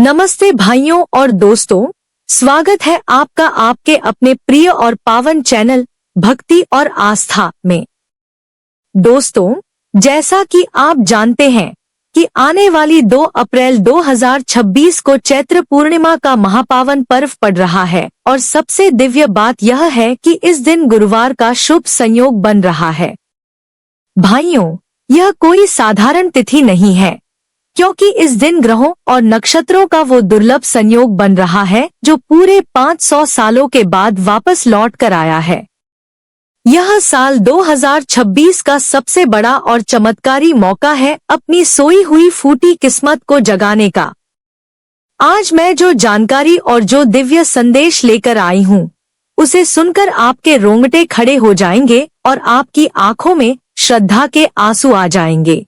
नमस्ते भाइयों और दोस्तों, स्वागत है आपका आपके अपने प्रिय और पावन चैनल भक्ति और आस्था में। दोस्तों, जैसा कि आप जानते हैं कि आने वाली 2 अप्रैल 2026 को चैत्र पूर्णिमा का महापावन पर्व पड़ रहा है और सबसे दिव्य बात यह है कि इस दिन गुरुवार का शुभ संयोग बन रहा है। भाइयों, यह कोई साधारण तिथि नहीं है, क्योंकि इस दिन ग्रहों और नक्षत्रों का वो दुर्लभ संयोग बन रहा है जो पूरे 500 सालों के बाद वापस लौट कर आया है। यह साल 2026 का सबसे बड़ा और चमत्कारी मौका है अपनी सोई हुई फूटी किस्मत को जगाने का। आज मैं जो जानकारी और जो दिव्य संदेश लेकर आई हूँ, उसे सुनकर आपके रोंगटे खड़े हो जाएंगे और आपकी आंखों में श्रद्धा के आंसू आ जाएंगे।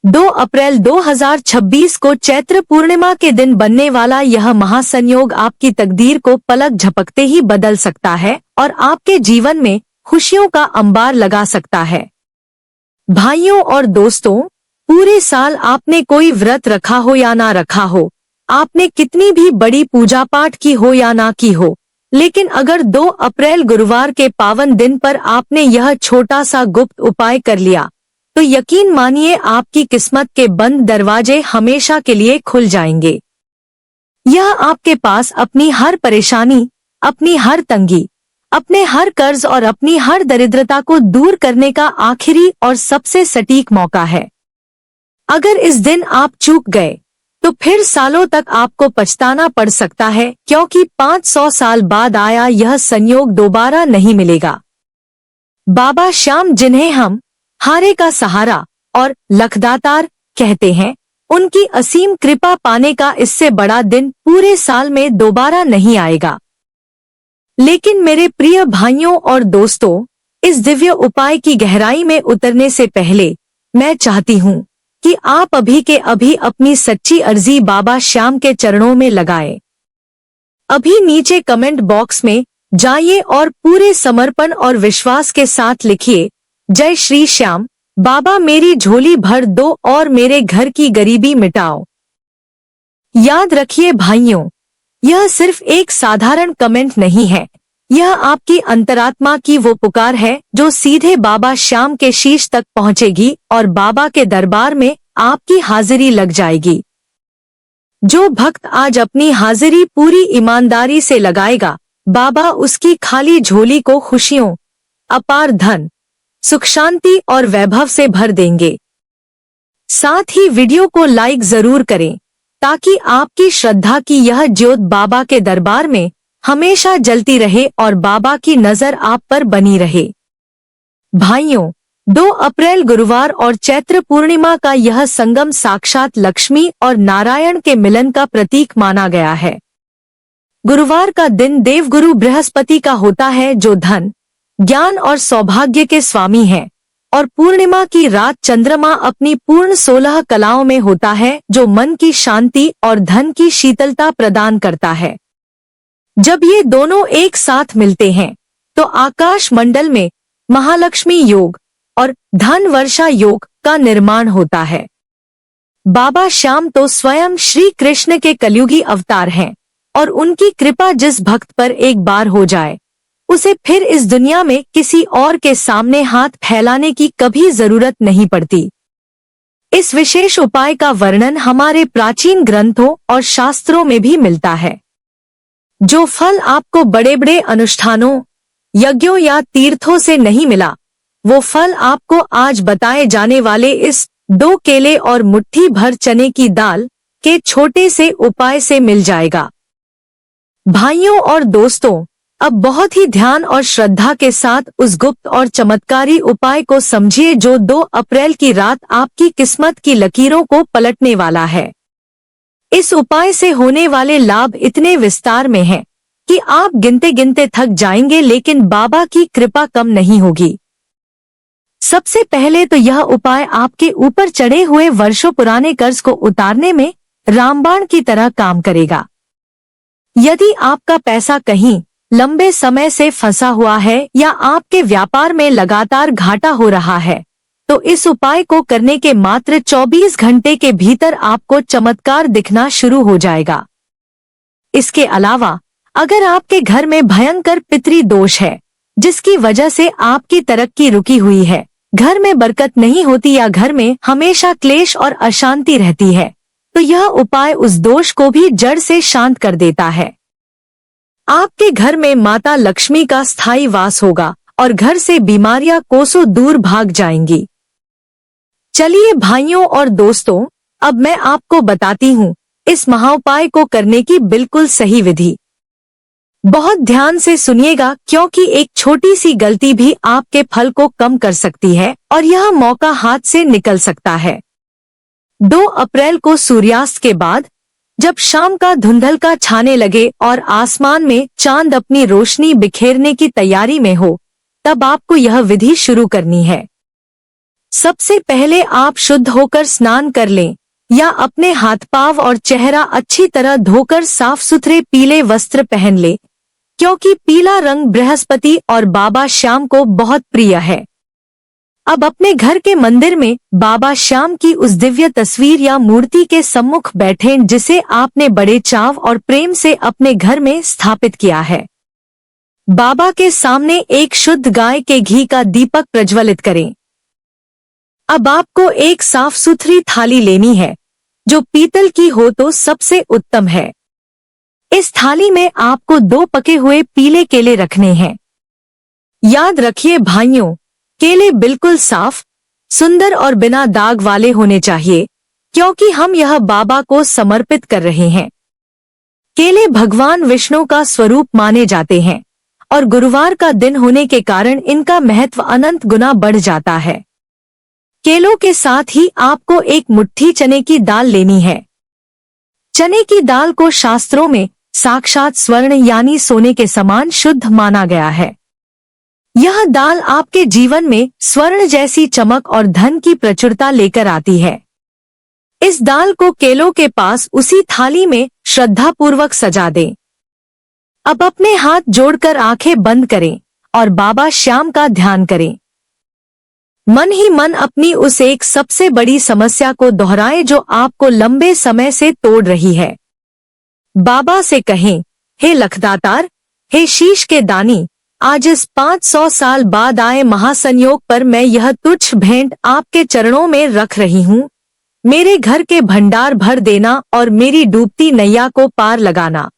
2 अप्रैल 2026 को चैत्र पूर्णिमा के दिन बनने वाला यह महासंयोग आपकी तकदीर को पलक झपकते ही बदल सकता है और आपके जीवन में खुशियों का अंबार लगा सकता है। भाइयों और दोस्तों, पूरे साल आपने कोई व्रत रखा हो या ना रखा हो, आपने कितनी भी बड़ी पूजा पाठ की हो या ना की हो, लेकिन अगर 2 अप्रैल गुरुवार के पावन दिन पर आपने यह छोटा सा गुप्त उपाय कर लिया, तो यकीन मानिए आपकी किस्मत के बंद दरवाजे हमेशा के लिए खुल जाएंगे। यह आपके पास अपनी हर परेशानी, अपनी हर तंगी, अपने हर कर्ज और अपनी हर दरिद्रता को दूर करने का आखिरी और सबसे सटीक मौका है। अगर इस दिन आप चूक गए, तो फिर सालों तक आपको पछताना पड़ सकता है, क्योंकि 500 साल बाद आया यह संयोग दोबारा नहीं मिलेगा। बाबा श्याम, जिन्हें हम हारे का सहारा और लखदातार कहते हैं, उनकी असीम कृपा पाने का इससे बड़ा दिन पूरे साल में दोबारा नहीं आएगा। लेकिन मेरे प्रिय भाइयों और दोस्तों, इस दिव्य उपाय की गहराई में उतरने से पहले मैं चाहती हूँ कि आप अभी के अभी अपनी सच्ची अर्जी बाबा श्याम के चरणों में लगाएं। अभी नीचे कमेंट बॉक्स में जाइए और पूरे समर्पण और विश्वास के साथ लिखिए, जय श्री श्याम, बाबा मेरी झोली भर दो और मेरे घर की गरीबी मिटाओ। याद रखिए भाइयों, यह सिर्फ एक साधारण कमेंट नहीं है, यह आपकी अंतरात्मा की वो पुकार है जो सीधे बाबा श्याम के शीश तक पहुंचेगी और बाबा के दरबार में आपकी हाजिरी लग जाएगी। जो भक्त आज अपनी हाजिरी पूरी ईमानदारी से लगाएगा, बाबा उसकी खाली झोली को खुशियों, अपार धन, सुख शांति और वैभव से भर देंगे। साथ ही वीडियो को लाइक जरूर करें, ताकि आपकी श्रद्धा की यह ज्योत बाबा के दरबार में हमेशा जलती रहे और बाबा की नजर आप पर बनी रहे। भाइयों, 2 अप्रैल गुरुवार और चैत्र पूर्णिमा का यह संगम साक्षात लक्ष्मी और नारायण के मिलन का प्रतीक माना गया है। गुरुवार का दिन देवगुरु बृहस्पति का होता है, जो धन, ज्ञान और सौभाग्य के स्वामी हैं, और पूर्णिमा की रात चंद्रमा अपनी पूर्ण 16 कलाओं में होता है, जो मन की शांति और धन की शीतलता प्रदान करता है। जब ये दोनों एक साथ मिलते हैं, तो आकाश मंडल में महालक्ष्मी योग और धन वर्षा योग का निर्माण होता है। बाबा श्याम तो स्वयं श्री कृष्ण के कलयुगी अवतार हैं, और उनकी कृपा जिस भक्त पर एक बार हो जाए, उसे फिर इस दुनिया में किसी और के सामने हाथ फैलाने की कभी जरूरत नहीं पड़ती। इस विशेष उपाय का वर्णन हमारे प्राचीन ग्रंथों और शास्त्रों में भी मिलता है। जो फल आपको बड़े बड़े अनुष्ठानों, यज्ञों या तीर्थों से नहीं मिला, वो फल आपको आज बताए जाने वाले इस 2 केले और मुट्ठी भर चने की दाल के छोटे से उपाय से मिल जाएगा। भाइयों और दोस्तों, अब बहुत ही ध्यान और श्रद्धा के साथ उस गुप्त और चमत्कारी उपाय को समझिए जो 2 अप्रैल की रात आपकी किस्मत की लकीरों को पलटने वाला है। इस उपाय से होने वाले लाभ इतने विस्तार में हैं कि आप गिनते गिनते थक जाएंगे, लेकिन बाबा की कृपा कम नहीं होगी। सबसे पहले तो यह उपाय आपके ऊपर चढ़े हुए वर्षों पुराने कर्ज को उतारने में रामबाण की तरह काम करेगा। यदि आपका पैसा कहीं लंबे समय से फंसा हुआ है या आपके व्यापार में लगातार घाटा हो रहा है, तो इस उपाय को करने के मात्र 24 घंटे के भीतर आपको चमत्कार दिखना शुरू हो जाएगा। इसके अलावा अगर आपके घर में भयंकर पितरी दोष है, जिसकी वजह से आपकी तरक्की रुकी हुई है, घर में बरकत नहीं होती या घर में हमेशा क्लेश और अशांति रहती है, तो यह उपाय उस दोष को भी जड़ से शांत कर देता है। आपके घर में माता लक्ष्मी का स्थायी वास होगा और घर से बीमारियां कोसों दूर भाग जाएंगी। चलिए भाइयों और दोस्तों, अब मैं आपको बताती हूँ इस महाउपाय को करने की बिल्कुल सही विधि। बहुत ध्यान से सुनिएगा, क्योंकि एक छोटी सी गलती भी आपके फल को कम कर सकती है और यह मौका हाथ से निकल सकता है। 2 अप्रैल को सूर्यास्त के बाद जब शाम का धुंधलका छाने लगे और आसमान में चांद अपनी रोशनी बिखेरने की तैयारी में हो, तब आपको यह विधि शुरू करनी है। सबसे पहले आप शुद्ध होकर स्नान कर लें या अपने हाथ पांव और चेहरा अच्छी तरह धोकर साफ सुथरे पीले वस्त्र पहन ले, क्योंकि पीला रंग बृहस्पति और बाबा श्याम को बहुत प्रिय है। अब अपने घर के मंदिर में बाबा श्याम की उस दिव्य तस्वीर या मूर्ति के सम्मुख बैठें जिसे आपने बड़े चाव और प्रेम से अपने घर में स्थापित किया है। बाबा के सामने एक शुद्ध गाय के घी का दीपक प्रज्वलित करें। अब आपको एक साफ सुथरी थाली लेनी है, जो पीतल की हो तो सबसे उत्तम है। इस थाली में आपको 2 पके हुए पीले केले रखने हैं। याद रखिए भाइयों, केले बिल्कुल साफ, सुंदर और बिना दाग वाले होने चाहिए, क्योंकि हम यह बाबा को समर्पित कर रहे हैं। केले भगवान विष्णु का स्वरूप माने जाते हैं और गुरुवार का दिन होने के कारण इनका महत्व अनंत गुना बढ़ जाता है। केलों के साथ ही आपको एक मुट्ठी चने की दाल लेनी है। चने की दाल को शास्त्रों में साक्षात स्वर्ण यानी सोने के समान शुद्ध माना गया है। यह दाल आपके जीवन में स्वर्ण जैसी चमक और धन की प्रचुरता लेकर आती है। इस दाल को केलों के पास उसी थाली में श्रद्धापूर्वक सजा दें। अब अपने हाथ जोड़कर आंखें बंद करें और बाबा श्याम का ध्यान करें। मन ही मन अपनी उस एक सबसे बड़ी समस्या को दोहराएं जो आपको लंबे समय से तोड़ रही है। बाबा से कहें, हे लखदातार, हे शीश के दानी, आज इस 500 साल बाद आए महासंयोग पर मैं यह तुच्छ भेंट आपके चरणों में रख रही हूँ। मेरे घर के भंडार भर देना और मेरी डूबती नैया को पार लगाना।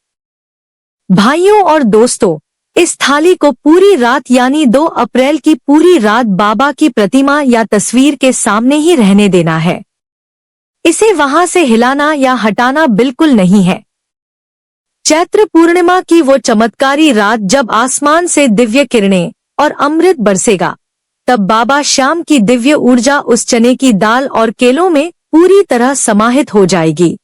भाइयों और दोस्तों, इस थाली को पूरी रात यानी 2 अप्रैल की पूरी रात बाबा की प्रतिमा या तस्वीर के सामने ही रहने देना है। इसे वहां से हिलाना या हटाना बिल्कुल नहीं है। चैत्र पूर्णिमा की वो चमत्कारी रात जब आसमान से दिव्य किरणें और अमृत बरसेगा, तब बाबा श्याम की दिव्य ऊर्जा उस चने की दाल और केलों में पूरी तरह समाहित हो जाएगी।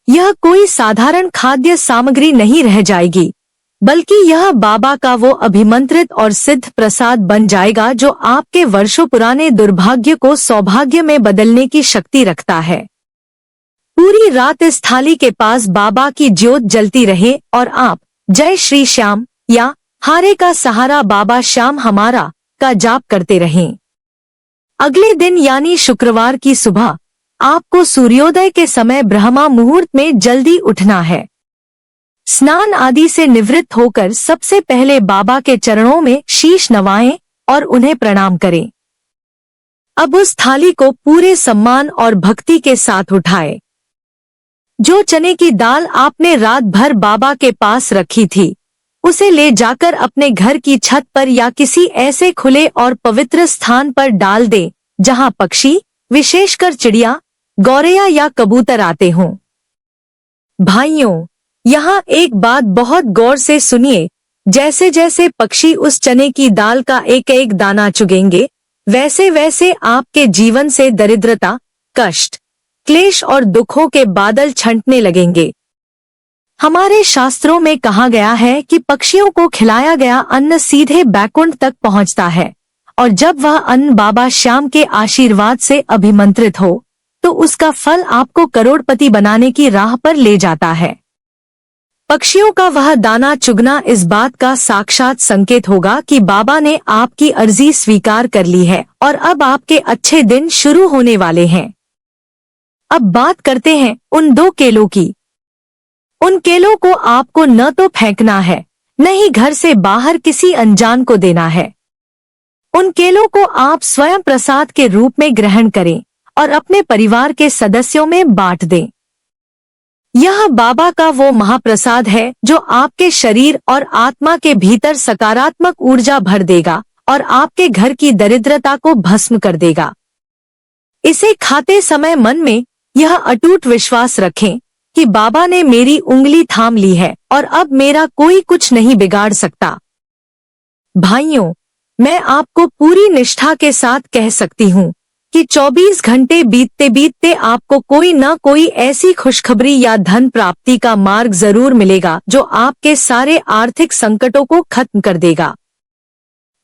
यह कोई साधारण खाद्य सामग्री नहीं रह जाएगी, बल्कि यह बाबा का वो अभिमंत्रित और सिद्ध प्रसाद बन जाएगा जो आपके वर्षों पुराने दुर्भाग्य को सौभाग्य में बदलने की शक्ति रखता है। पूरी रात इस थाली के पास बाबा की ज्योत जलती रहे और आप जय श्री श्याम या हारे का सहारा बाबा श्याम हमारा का जाप करते रहें। अगले दिन यानी शुक्रवार की सुबह आपको सूर्योदय के समय ब्रह्मा मुहूर्त में जल्दी उठना है। स्नान आदि से निवृत्त होकर सबसे पहले बाबा के चरणों में शीश नवाएं और उन्हें प्रणाम करें। अब उस थाली को पूरे सम्मान और भक्ति के साथ उठाएं। जो चने की दाल आपने रात भर बाबा के पास रखी थी, उसे ले जाकर अपने घर की छत पर या किसी ऐसे खुले और पवित्र स्थान पर डाल दें जहां पक्षी, विशेषकर चिड़िया, गौरैया या कबूतर आते हों। भाइयों, यहाँ एक बात बहुत गौर से सुनिए। जैसे जैसे पक्षी उस चने की दाल का एक एक दाना चुगेंगे, वैसे वैसे आपके जीवन से दरिद्रता, कष्ट, क्लेश और दुखों के बादल छंटने लगेंगे। हमारे शास्त्रों में कहा गया है कि पक्षियों को खिलाया गया अन्न सीधे बैकुंठ तक पहुंचता है, और जब वह अन्न बाबा श्याम के आशीर्वाद से अभिमंत्रित हो, तो उसका फल आपको करोड़पति बनाने की राह पर ले जाता है। पक्षियों का वह दाना चुगना इस बात का साक्षात संकेत होगा कि बाबा ने आपकी अर्जी स्वीकार कर ली है और अब आपके अच्छे दिन शुरू होने वाले हैं। अब बात करते हैं उन 2 केलों की। उन केलों को आपको न तो फेंकना है, न ही घर से बाहर किसी अनजान को देना है। उन केलों को आप स्वयं प्रसाद के रूप में ग्रहण करें और अपने परिवार के सदस्यों में बांट दें। यह बाबा का वो महाप्रसाद है जो आपके शरीर और आत्मा के भीतर सकारात्मक ऊर्जा भर देगा और आपके घर की दरिद्रता को भस्म कर देगा। इसे खाते समय मन में यह अटूट विश्वास रखें कि बाबा ने मेरी उंगली थाम ली है और अब मेरा कोई कुछ नहीं बिगाड़ सकता। भाइयों, मैं आपको पूरी निष्ठा के साथ कह सकती हूँ कि 24 घंटे बीतते बीतते आपको कोई न कोई ऐसी खुशखबरी या धन प्राप्ति का मार्ग जरूर मिलेगा जो आपके सारे आर्थिक संकटों को खत्म कर देगा।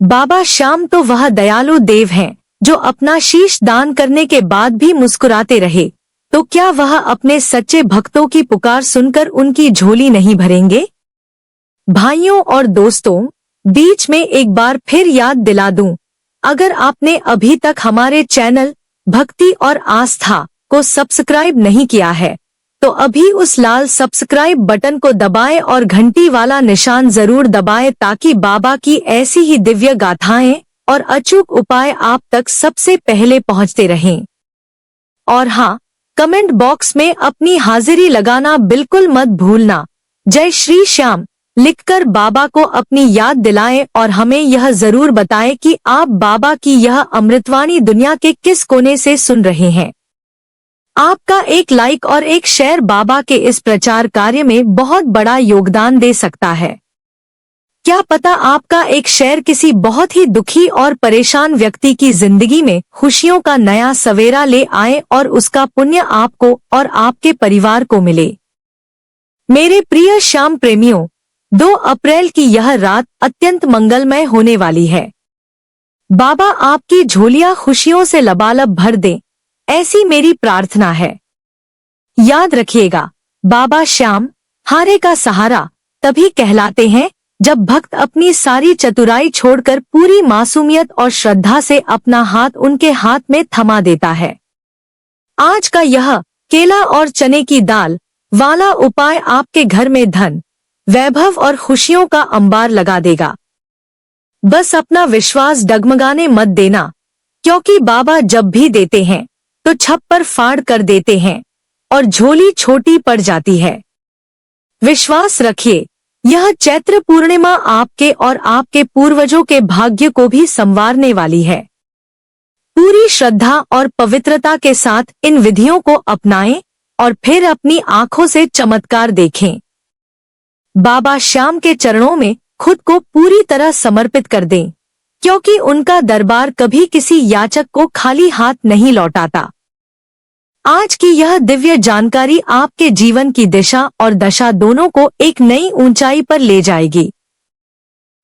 बाबा श्याम तो वह दयालु देव हैं जो अपना शीश दान करने के बाद भी मुस्कुराते रहे, तो क्या वह अपने सच्चे भक्तों की पुकार सुनकर उनकी झोली नहीं भरेंगे? भाइयों और दोस्तों, बीच में एक बार फिर याद दिला दूं, अगर आपने अभी तक हमारे चैनल भक्ति और आस्था को सब्सक्राइब नहीं किया है तो अभी उस लाल सब्सक्राइब बटन को दबाएं और घंटी वाला निशान जरूर दबाएं ताकि बाबा की ऐसी ही दिव्य गाथाएं और अचूक उपाय आप तक सबसे पहले पहुंचते रहें। और हाँ, कमेंट बॉक्स में अपनी हाजिरी लगाना बिल्कुल मत भूलना। जय श्री श्याम लिखकर बाबा को अपनी याद दिलाएं और हमें यह जरूर बताएं कि आप बाबा की यह अमृतवाणी दुनिया के किस कोने से सुन रहे हैं। आपका एक लाइक और एक शेयर बाबा के इस प्रचार कार्य में बहुत बड़ा योगदान दे सकता है। क्या पता आपका एक शेयर किसी बहुत ही दुखी और परेशान व्यक्ति की जिंदगी में खुशियों का नया सवेरा ले आए और उसका पुण्य आपको और आपके परिवार को मिले। मेरे प्रिय श्याम प्रेमियों, 2 अप्रैल की यह रात अत्यंत मंगलमय होने वाली है। बाबा आपकी झोलियां खुशियों से लबालब भर दें, ऐसी मेरी प्रार्थना है। याद रखिएगा, बाबा श्याम हारे का सहारा तभी कहलाते हैं जब भक्त अपनी सारी चतुराई छोड़कर पूरी मासूमियत और श्रद्धा से अपना हाथ उनके हाथ में थमा देता है। आज का यह केला और चने की दाल वाला उपाय आपके घर में धन, वैभव और खुशियों का अंबार लगा देगा। बस अपना विश्वास डगमगाने मत देना, क्योंकि बाबा जब भी देते हैं तो छप्पर फाड़ कर देते हैं और झोली छोटी पड़ जाती है। विश्वास रखिए, यह चैत्र पूर्णिमा आपके और आपके पूर्वजों के भाग्य को भी संवारने वाली है। पूरी श्रद्धा और पवित्रता के साथ इन विधियों को अपनाएं और फिर अपनी आंखों से चमत्कार देखें। बाबा श्याम के चरणों में खुद को पूरी तरह समर्पित कर दें, क्योंकि उनका दरबार कभी किसी याचक को खाली हाथ नहीं लौटाता। आज की यह दिव्य जानकारी आपके जीवन की दिशा और दशा दोनों को एक नई ऊंचाई पर ले जाएगी।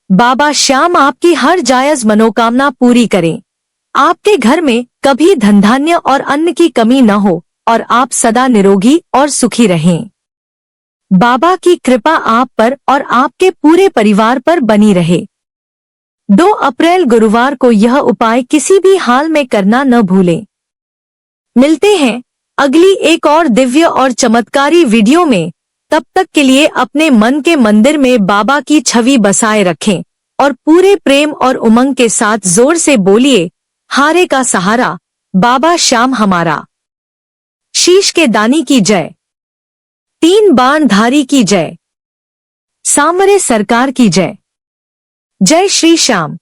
बाबा श्याम आपकी हर जायज मनोकामना पूरी करें, आपके घर में कभी धन धान्य और अन्न की कमी न हो और आप सदा निरोगी और सुखी रहें। बाबा की कृपा आप पर और आपके पूरे परिवार पर बनी रहे। 2 अप्रैल गुरुवार को यह उपाय किसी भी हाल में करना न भूलें। मिलते हैं अगली एक और दिव्य और चमत्कारी वीडियो में। तब तक के लिए अपने मन के मंदिर में बाबा की छवि बसाए रखें और पूरे प्रेम और उमंग के साथ जोर से बोलिए, हारे का सहारा, बाबा श्याम हमारा। शीश के दानी की जय, 3 बाण धारी की जय, सांवरे सरकार की जय। जय श्री श्याम।